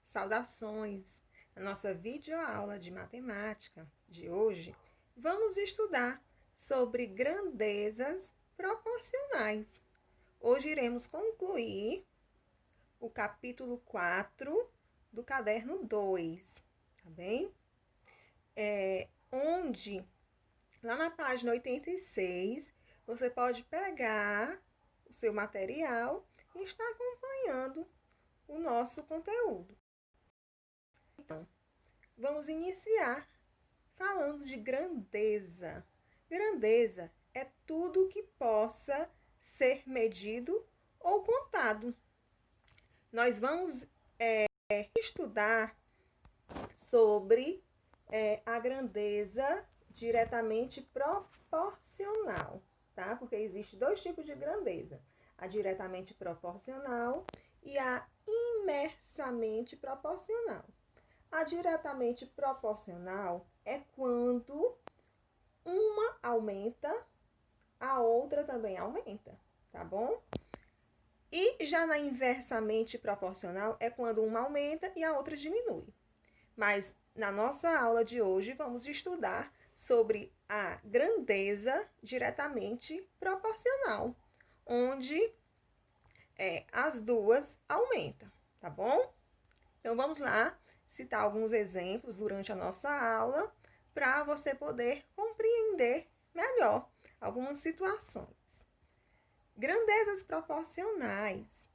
Saudações! Na nossa videoaula de matemática de hoje, vamos estudar sobre grandezas proporcionais. Hoje iremos concluir o capítulo 4 do caderno 2, tá bem? Onde, lá na página 86, você pode pegar o seu material e estar acompanhando o nosso conteúdo. Então, vamos iniciar falando de grandeza. Grandeza é tudo que possa ser medido ou contado. Nós vamos estudar sobre a grandeza diretamente proporcional, tá? Porque existe dois tipos de grandeza: a diretamente proporcional e a inversamente proporcional. A diretamente proporcional é quando uma aumenta, a outra também aumenta, tá bom? E já na inversamente proporcional é quando uma aumenta e a outra diminui. Mas na nossa aula de hoje vamos estudar sobre a grandeza diretamente proporcional, onde as duas aumentam, tá bom? Então vamos lá citar alguns exemplos durante a nossa aula para você poder compreender melhor algumas situações. Grandezas proporcionais,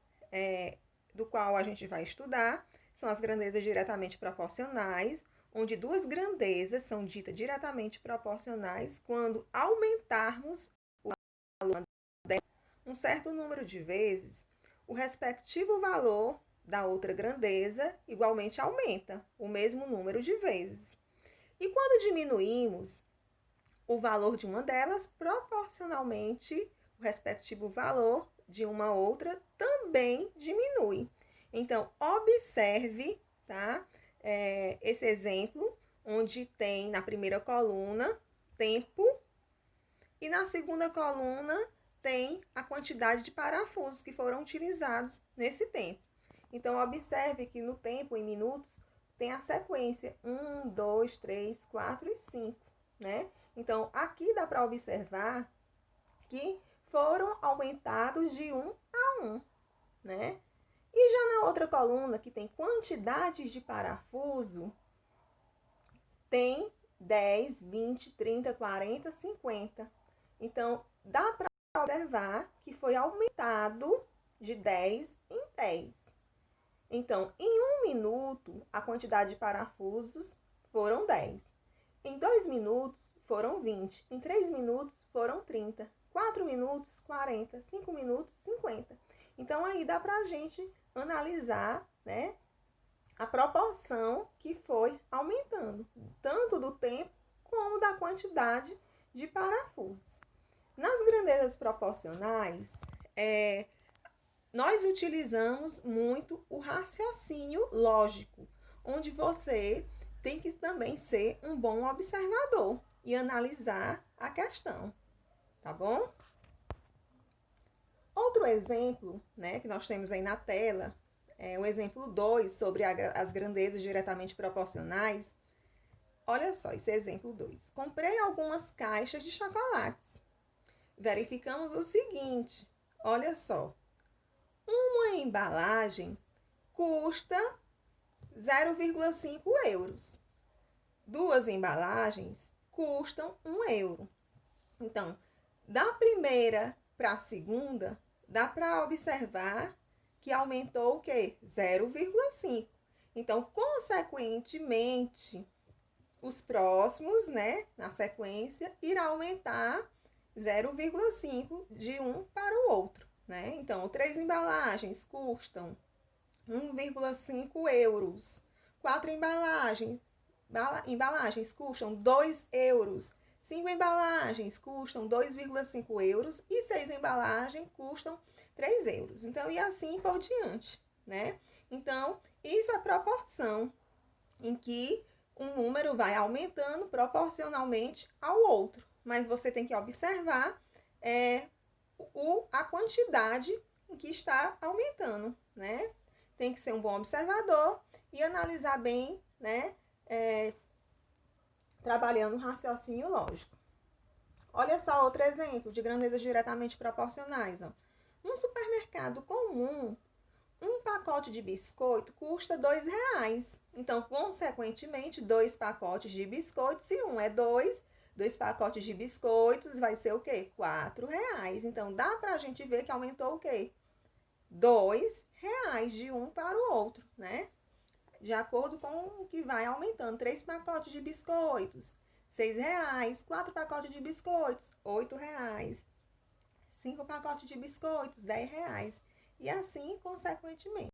do qual a gente vai estudar, são as grandezas diretamente proporcionais, onde duas grandezas são ditas diretamente proporcionais quando aumentarmos o valor de um certo número de vezes, o respectivo valor da outra grandeza igualmente aumenta o mesmo número de vezes. E quando diminuímos o valor de uma delas, proporcionalmente, o respectivo valor de uma outra também diminui. Então, observe, tá? Esse exemplo, onde tem na primeira coluna tempo e na segunda coluna tem a quantidade de parafusos que foram utilizados nesse tempo. Então, observe que no tempo, em minutos, tem a sequência 1, 2, 3, 4 e 5, né? Então, aqui dá para observar que foram aumentados de 1 a 1, né? E já na outra coluna, que tem quantidades de parafuso, tem 10, 20, 30, 40, 50. Então, dá para observar que foi aumentado de 10 em 10. Então, em 1 minuto, a quantidade de parafusos foram 10. Em 2 minutos, foram 20. Em 3 minutos, foram 30. 4 minutos, 40. 5 minutos, 50. Então, aí dá para a gente analisar, né, a proporção que foi aumentando, tanto do tempo como da quantidade de parafusos. Nas grandezas proporcionais, nós utilizamos muito o raciocínio lógico, onde você tem que também ser um bom observador e analisar a questão, tá bom? Outro exemplo, né, que nós temos aí na tela, é o exemplo 2 sobre as grandezas diretamente proporcionais. Olha só esse exemplo 2. Comprei algumas caixas de chocolates. Verificamos o seguinte, olha só. Uma embalagem custa 0,5 euros. Duas embalagens custam 1 euro. Então, da primeira para a segunda, dá para observar que aumentou o quê? 0,5. Então, consequentemente, os próximos, né, na sequência, irá aumentar 0,5 de um para o outro, né? Então, 3 embalagens custam 1,5 euros. 4 embalagens custam 2 euros. 5 embalagens custam 2,5 euros e 6 embalagens custam 3 euros. Então, e assim por diante, né? Então, isso é a proporção em que um número vai aumentando proporcionalmente ao outro. Mas você tem que observar a quantidade em que está aumentando, né? tem que ser um bom observador e analisar bem, né? Trabalhando o raciocínio lógico. Olha só outro exemplo de grandezas diretamente proporcionais. Ó. Num supermercado comum, um pacote de biscoito custa R$ 2. Então, consequentemente, 2 pacotes de biscoitos, se um é 2 pacotes de biscoitos vai ser o quê? R$ 4. Então, dá pra gente ver que aumentou o quê? R$ 2 de um para o outro, né? De acordo com o que vai aumentando. 3 pacotes de biscoitos, R$ 6. 4 pacotes de biscoitos, R$ 8. 5 pacotes de biscoitos, R$ 10. E assim, consequentemente.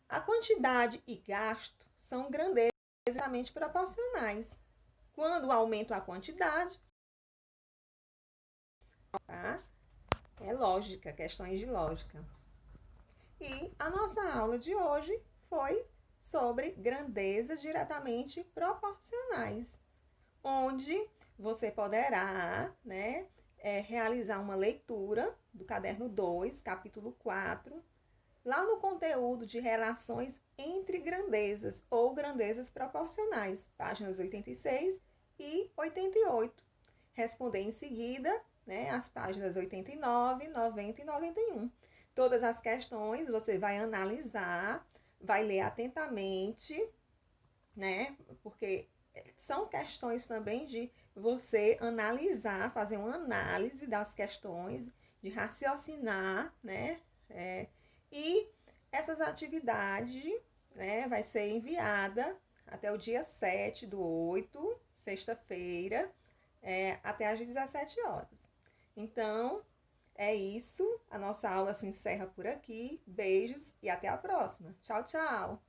A quantidade e gasto são grandezas exatamente proporcionais. Quando aumenta a quantidade, tá? É lógica, questões de lógica. E a nossa aula de hoje foi sobre grandezas diretamente proporcionais, onde você poderá, né, realizar uma leitura do caderno 2, capítulo 4, lá no conteúdo de relações entre grandezas ou grandezas proporcionais, páginas 86 e 88. Responder em seguida, né, as páginas 89, 90 e 91. Todas as questões você vai analisar, vai ler atentamente, né? Porque são questões também de você analisar, fazer uma análise das questões, de raciocinar, né? E essas atividades, né, vai ser enviada até o dia 7/8, sexta-feira, até às 17 horas. Então, é isso. A nossa aula se encerra por aqui. Beijos e até a próxima. Tchau, tchau!